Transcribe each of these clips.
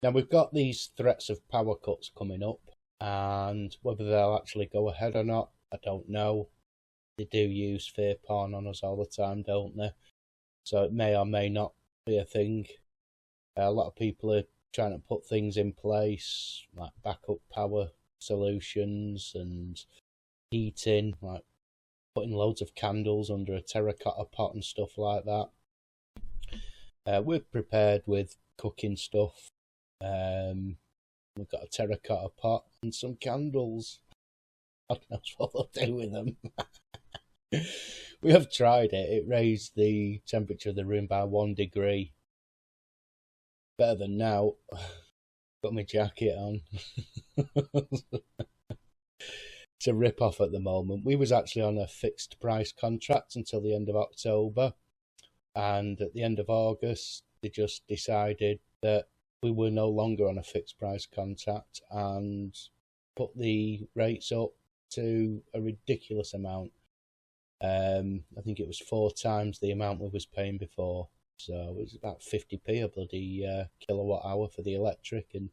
Now we've got these threats of power cuts coming up, and whether they'll actually go ahead or not, I don't know. They do use fear porn on us all the time, don't they? So it may or may not be a thing. A lot of people are trying to put things in place, like backup power solutions and heating, like putting loads of candles under a terracotta pot and stuff like that. We're prepared with cooking stuff. We've got a terracotta pot and some candles. God knows what they'll do with them. We have tried it. It raised the temperature of the room by 1 degree. Better than now. Got my jacket on. It's a rip-off at the moment. We was actually on a fixed price contract until the end of October. And at the end of August, they just decided that we were no longer on a fixed price contract and put the rates up to a ridiculous amount. I think it was 4 times the amount we was paying before. So it was about 50p a bloody kilowatt hour for the electric and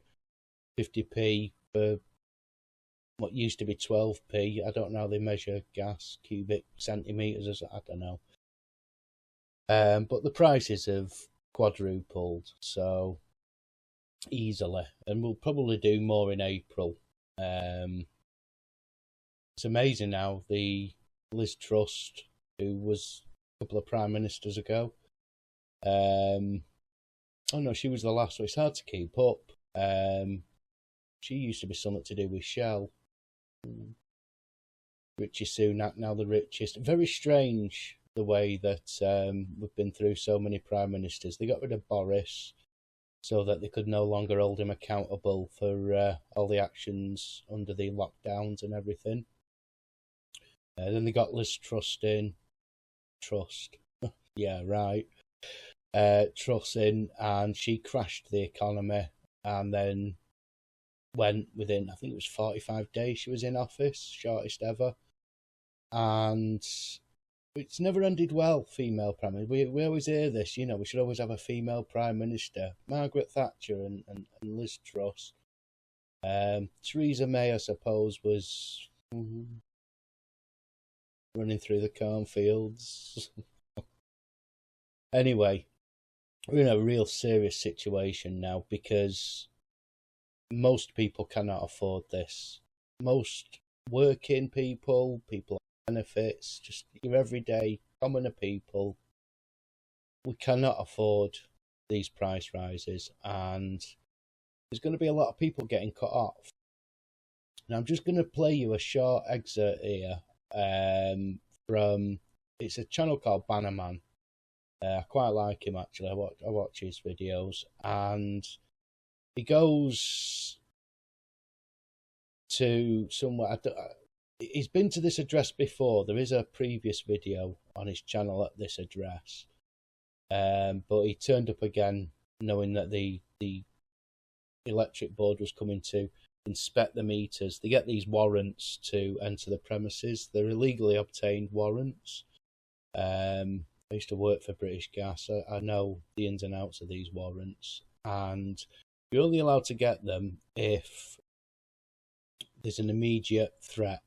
50p for what used to be 12p. I don't know how they measure gas, cubic centimetres, I don't know. But the prices have quadrupled, so easily. And we'll probably do more in April. It's amazing now, the Liz Truss, who was a couple of prime ministers ago, oh no, she was the last, so it's hard to keep up. She used to be something to do with Shell. Rishi Sunak, now the richest. Very strange the way that we've been through so many prime ministers. They got rid of Boris so that they could no longer hold him accountable for all the actions under the lockdowns and everything. Then they got Liz Truss in. Trust. Yeah, right. Truss in, and she crashed the economy and then went within, I think it was 45 days she was in office, shortest ever. And it's never ended well, female prime minister. We always hear this, we should always have a female prime minister. Margaret Thatcher and Liz Truss. Theresa May, I suppose, was running through the cornfields. Anyway, we're in a real serious situation now because most people cannot afford this. Most working people, people on benefits, just your everyday commoner people, we cannot afford these price rises, and there's going to be a lot of people getting cut off. Now I'm just going to play you a short excerpt here from, it's a channel called Bannerman. I quite like him actually. I watch his videos, and he goes to somewhere. He's been to this address before. There is a previous video on his channel at this address, but he turned up again, knowing that the electric board was coming to inspect the meters. They get these warrants to enter the premises. They're illegally obtained warrants. I used to work for British Gas. I know the ins and outs of these warrants, and you're only allowed to get them if there's an immediate threat.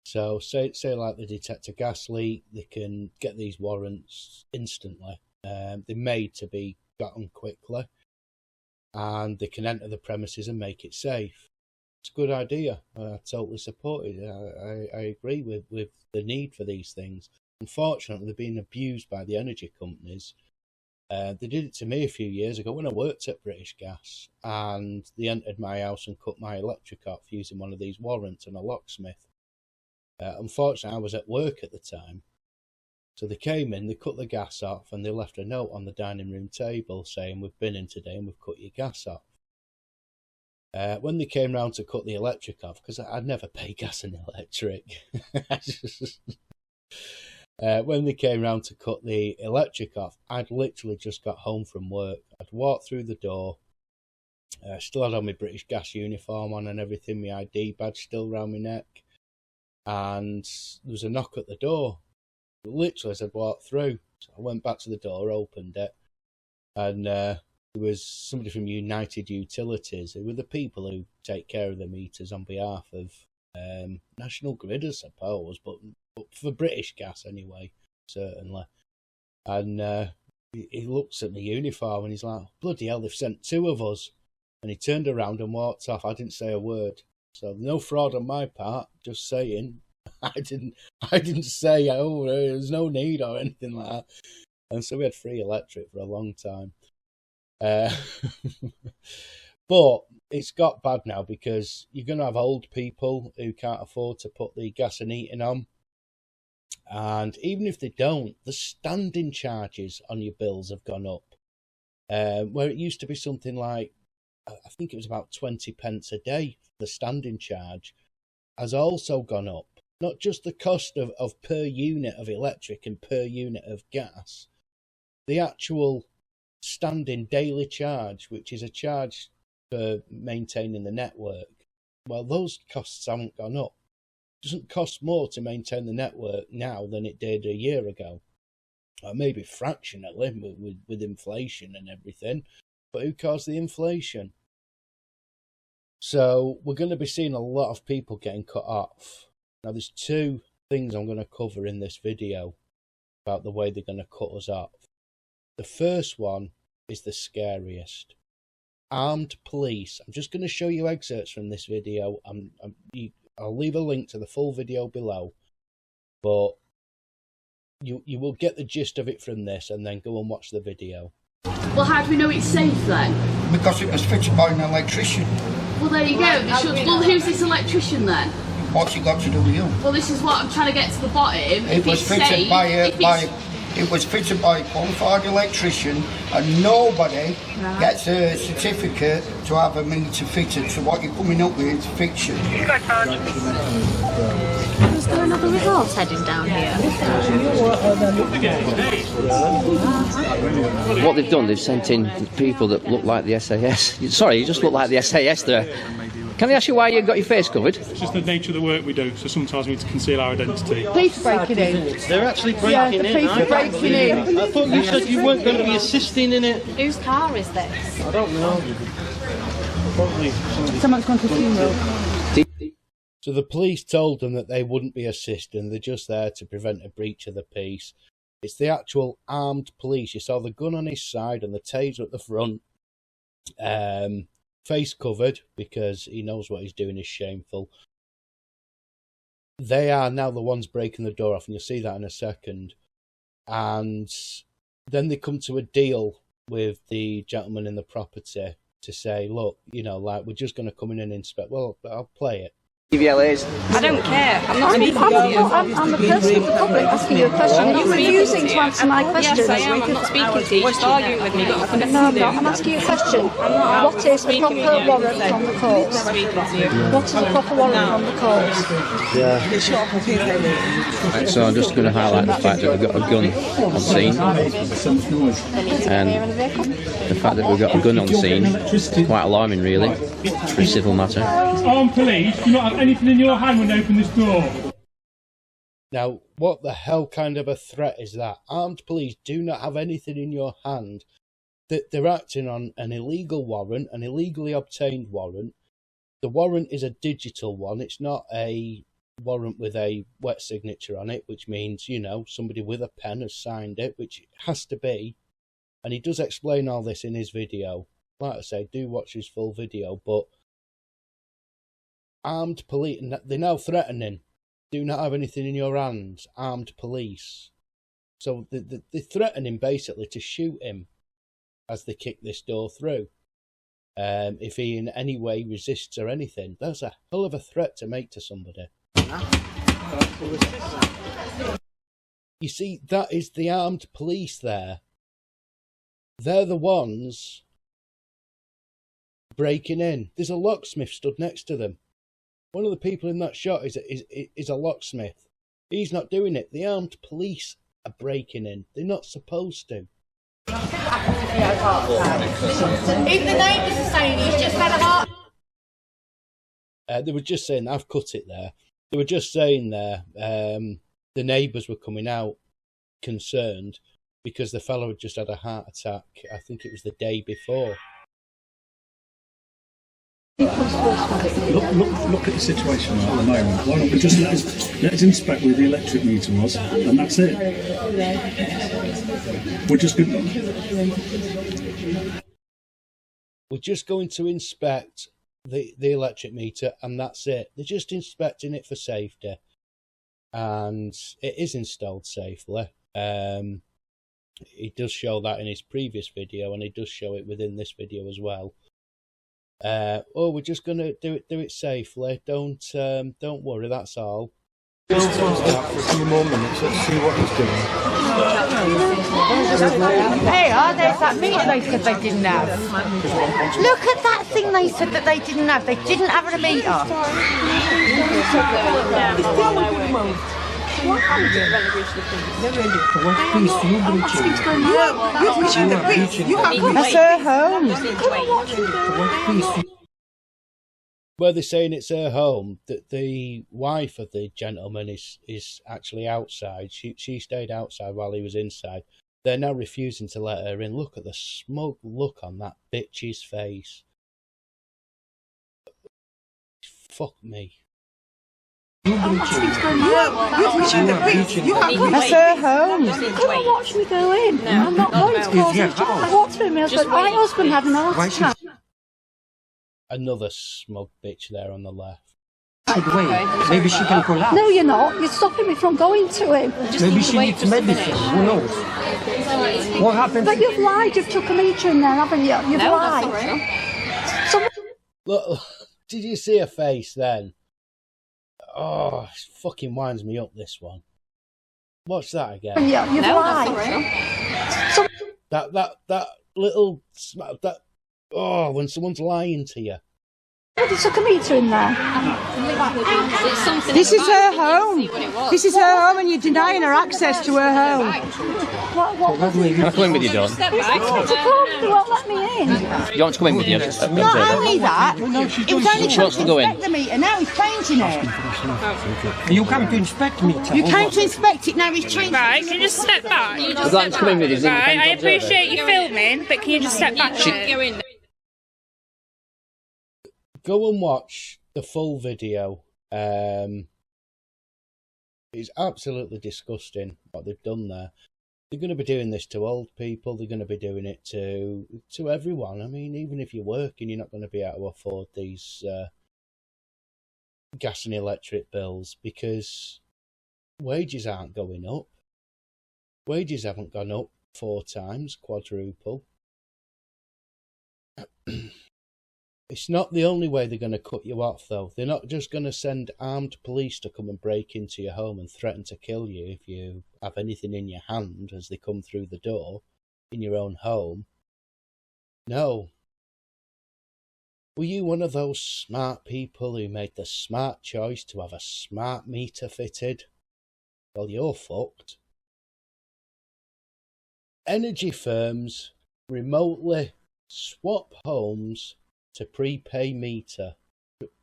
So say like they detect a gas leak, they can get these warrants instantly. They're made to be gotten quickly, and they can enter the premises and make it safe. It's a good idea. I totally support it. I agree with the need for these things. Unfortunately, they're being abused by the energy companies. They did it to me a few years ago when I worked at British Gas, and they entered my house and cut my electric off using one of these warrants and a locksmith. Unfortunately, I was at work at the time, so they came in, they cut the gas off, and they left a note on the dining room table saying, "We've been in today and we've cut your gas off." When they came round to cut the electric off, because I'd never pay gas and electric, when they came round to cut the electric off, I'd literally just got home from work. I'd walked through the door, still had on my British Gas uniform on and everything, my ID badge still round my neck, and there was a knock at the door. Literally as I'd walked through, so I went back to the door, opened it, and there was somebody from United Utilities, who were the people who take care of the meters on behalf of National Grid, I suppose, but for British Gas anyway, certainly. And he looks at the uniform and he's like, bloody hell, they've sent 2 of us. And he turned around and walked off. I didn't say a word. So no fraud on my part, just saying. I didn't say, oh, there's no need or anything like that. And so we had free electric for a long time. But it's got bad now because you're going to have old people who can't afford to put the gas and heating on. And even if they don't, the standing charges on your bills have gone up. Where it used to be something like, I think it was about 20 pence a day, the standing charge has also gone up. Not just the cost of per unit of electric and per unit of gas, the actual standing daily charge, which is a charge for maintaining the network, well, those costs haven't gone up. It doesn't cost more to maintain the network now than it did a year ago. Maybe fractionally with inflation and everything, but who caused the inflation? So we're going to be seeing a lot of people getting cut off. Now, there's 2 things I'm going to cover in this video about the way they're going to cut us off. The first one is the scariest. Armed police. I'm just going to show you excerpts from this video. I'll leave a link to the full video below, but you will get the gist of it from this and then go and watch the video. Well, how do we know it's safe then? Because it was fitted by an electrician. Well, there you go. Well, who's this electrician then? What's it got to do with you? Well, this is what I'm trying to get to the bottom. It was fitted by a qualified electrician, and nobody gets a certificate to have a meter fitted. So what you're coming up with is fiction. Is there another resource heading down here? What they've done, they've sent in people that look like the SAS. Sorry, you just look like the SAS there. Can I ask you why you've got your face covered? It's just the nature of the work we do, so sometimes we need to conceal our identity. Police breaking in. They're actually breaking in. Police are breaking in. I thought you said you weren't going to be assisting in it. Whose car is this? I don't know. Probably Someone's gone to a funeral. So the police told them that they wouldn't be assisting. They're just there to prevent a breach of the peace. It's the actual armed police. You saw the gun on his side and the taser at the front. Face covered because he knows what he's doing is shameful. They are now the ones breaking the door off, and you'll see that in a second. And then they come to a deal with the gentleman in the property to say, look, like, we're just going to come in and inspect. Well, I'll play it. I don't care. I'm not speaking to you. I'm the person in the public asking you a question. You're refusing to answer my question. Yes, I am. I'm not speaking to you. You're just arguing with me. No, I'm not. I'm asking you a question. What is the proper warrant on the course? What is the proper warrant on the course? So I'm just going to highlight the fact that we've got a gun on scene. And the fact that we've got a gun on scene is quite alarming, really, for a civil matter. Armed police do not have anything in your hand when they open this door. Now, what the hell kind of a threat is that? Armed police do not have anything in your hand. They're acting on an illegal warrant, an illegally obtained warrant. The warrant is a digital one. It's not a warrant with a wet signature on it, which means, somebody with a pen has signed it, which it has to be. And he does explain all this in his video. Like I say, do watch his full video, but armed police, they're now threatening. Do not have anything in your hands, armed police. So they're threatening basically to shoot him as they kick this door through. If he in any way resists or anything, that's a hell of a threat to make to somebody. You see, that is the armed police there. They're the ones breaking in. There's a locksmith stood next to them. One of the people in that shot is a locksmith. He's not doing it. The armed police are breaking in. They're not supposed to. Even the neighbours are saying he's just had a heart. They were just saying, I've cut it there. They were just saying there, the neighbours were coming out concerned because the fellow had just had a heart attack. I think it was the day before. Look at the situation at the moment. Why don't we just let us inspect where the electric meter was, and that's it. We're just going to inspect the electric meter, and that's it. They're just inspecting it for safety, and it is installed safely. He does show that in his previous video, and he does show it within this video as well. We're just gonna do it safely. Don't worry. That's all. Just for a few more minutes. Let's see what he's doing. Hey, there's that meter they said they didn't have. Look at that thing they said that they didn't have. They didn't have a meter. What happened? That's her home. Where they're saying it's her home, that the wife of the gentleman is actually outside. She stayed outside while he was inside. They're now refusing to let her in. Look at the smug look on that bitch's face. Fuck me. That's her home. Come and watch me go in. I'm not going to cause any trouble. I walked through my husband had an heart attack. Another smug bitch there on the left. By the way, maybe she can collapse. No, you're not. You're stopping me from going to him. Maybe she needs medicine. Who knows? What happened? But you've lied. You've took a meter in there, haven't you? You've lied. Look, did you see her face then? Oh, it fucking winds me up, this one. Watch that again. Yeah, you've lied. That little... when someone's lying to you. They took a meter in there. This is her home. This is her home, and you're denying her access to her home. What Can I come in with you, Dawn? They won't let me in. You want to come in with you? Not only that, it was only She wants to go in. inspect the meter. Now he's changing it. You came to inspect me. You came to inspect it. Now he's changing it. Right, can you just step back? I'd like to come in with you. Right, I appreciate you filming, but can you just step back? Go and watch the full video. It's absolutely disgusting what they've done there. They're going to be doing this to old people. They're going to be doing it to everyone. I mean, even if you're working, you're not going to be able to afford these gas and electric bills because wages aren't going up. Wages haven't gone up 4 times, quadruple. It's not the only way they're going to cut you off, though. They're not just going to send armed police to come and break into your home and threaten to kill you if you have anything in your hand as they come through the door in your own home. No. Were you one of those smart people who made the smart choice to have a smart meter fitted? Well, you're fucked. Energy firms remotely swap homes to prepay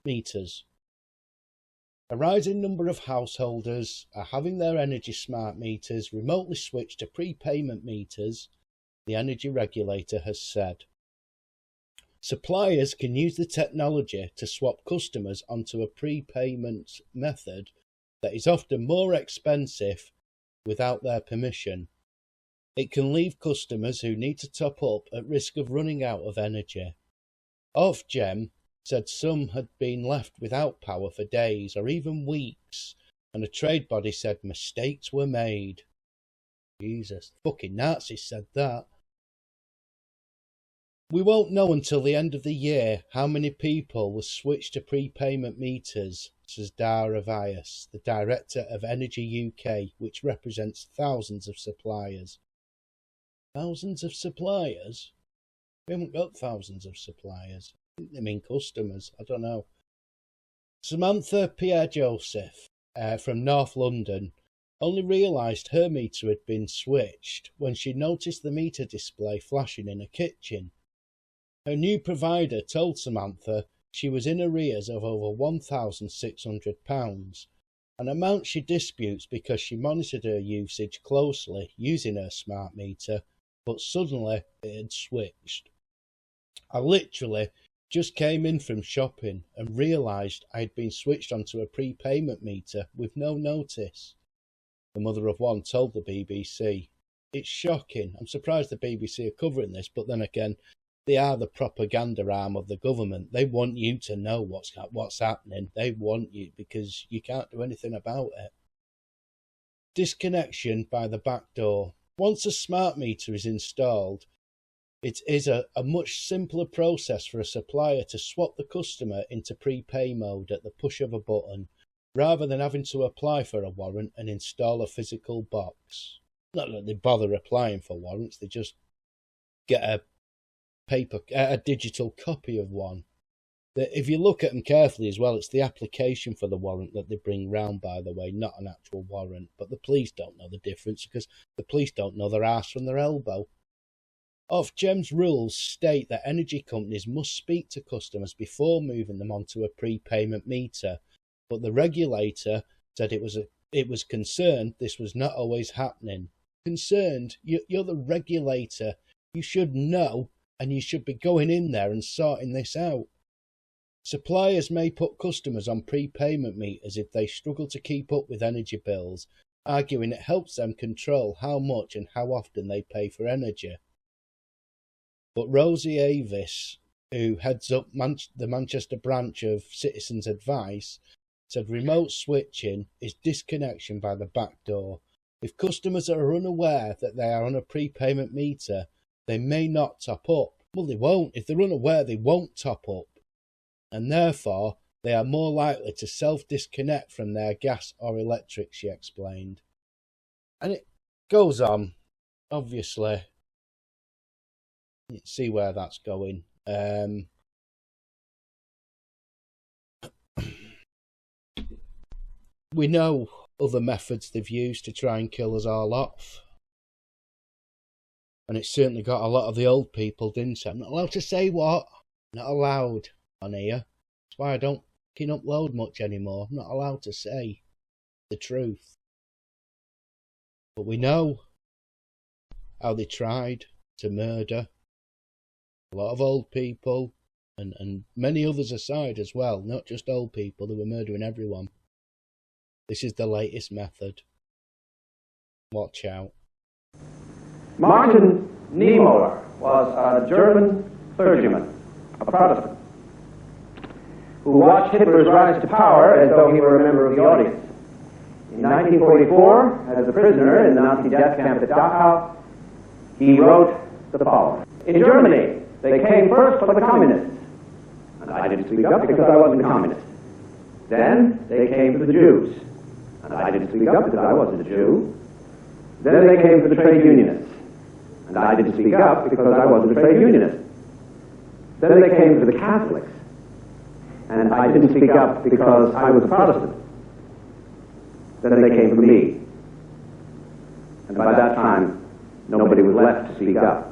meters. A rising number of householders are having their energy smart meters remotely switched to prepayment meters, the energy regulator has said. Suppliers can use the technology to swap customers onto a prepayment method that is often more expensive without their permission. It can leave customers who need to top up at risk of running out of energy. Ofgem said some had been left without power for days or even weeks, and a trade body said mistakes were made. Jesus, fucking Nazis said that. We won't know until the end of the year how many people will switch to prepayment meters, says Dara Vyas, the director of Energy UK, which represents thousands of suppliers. Thousands of suppliers? We haven't got thousands of suppliers. I think they mean customers. I don't know. Samantha Pierre-Joseph from North London only realised her meter had been switched when she noticed the meter display flashing in her kitchen. Her new provider told Samantha she was in arrears of over £1,600 An amount she disputes because she monitored her usage closely using her smart meter, but suddenly it had switched. I literally just came in from shopping and realised I had been switched onto a prepayment meter with no notice. The mother of one told the BBC. It's shocking. I'm surprised the BBC are covering this, but then again, they are the propaganda arm of the government. They want you to know what's happening. They want you because you can't do anything about it. Disconnection by the back door. Once a smart meter is installed, it is a much simpler process for a supplier to swap the customer into prepay mode at the push of a button, rather than having to apply for a warrant and install a physical box. Not that they bother applying for warrants, they just get a digital copy of one. If you look at them carefully as well, it's the application for the warrant that they bring round, by the way, not an actual warrant. But the police don't know the difference because the police don't know their arse from their elbow. Ofgem's rules state that energy companies must speak to customers before moving them onto a prepayment meter, but the regulator said it was concerned this was not always happening. Concerned? You're the regulator. You should know, and you should be going in there and sorting this out. Suppliers may put customers on prepayment meters if they struggle to keep up with energy bills, arguing it helps them control how much and how often they pay for energy. But Rosie Avis, who heads up the Manchester branch of Citizens Advice, said remote switching is disconnection by the back door. If customers are unaware that they are on a prepayment meter, they may not top up. Well, they won't. If they're unaware, they won't top up. And therefore, they are more likely to self-disconnect from their gas or electric, she explained. And it goes on, obviously. You can see where that's going. We know other methods they've used to try and kill us all off. And it certainly got a lot of the old people, didn't it? I'm not allowed to say what. Not allowed on here. That's why I don't upload much anymore. I'm not allowed to say the truth. But we know how they tried to murder a lot of old people and many others aside as well. Not just old people, they were murdering everyone. This is the latest method. Watch out. Martin Niemöller was a German clergyman, a Protestant, who watched Hitler's rise to power as though he were a member of the audience. In 1944, as a prisoner in the Nazi death camp at Dachau, he wrote the following. In Germany, they came first for the communists, and I didn't speak up because I wasn't a communist. Then they came for the Jews, and I didn't speak up because I wasn't a Jew. Then they came for the trade unionists, and I didn't speak up because I wasn't a trade unionist. Then they came for the Catholics, and I didn't speak up because I was a Protestant. Then they came for me, and by that time, nobody was left to speak up.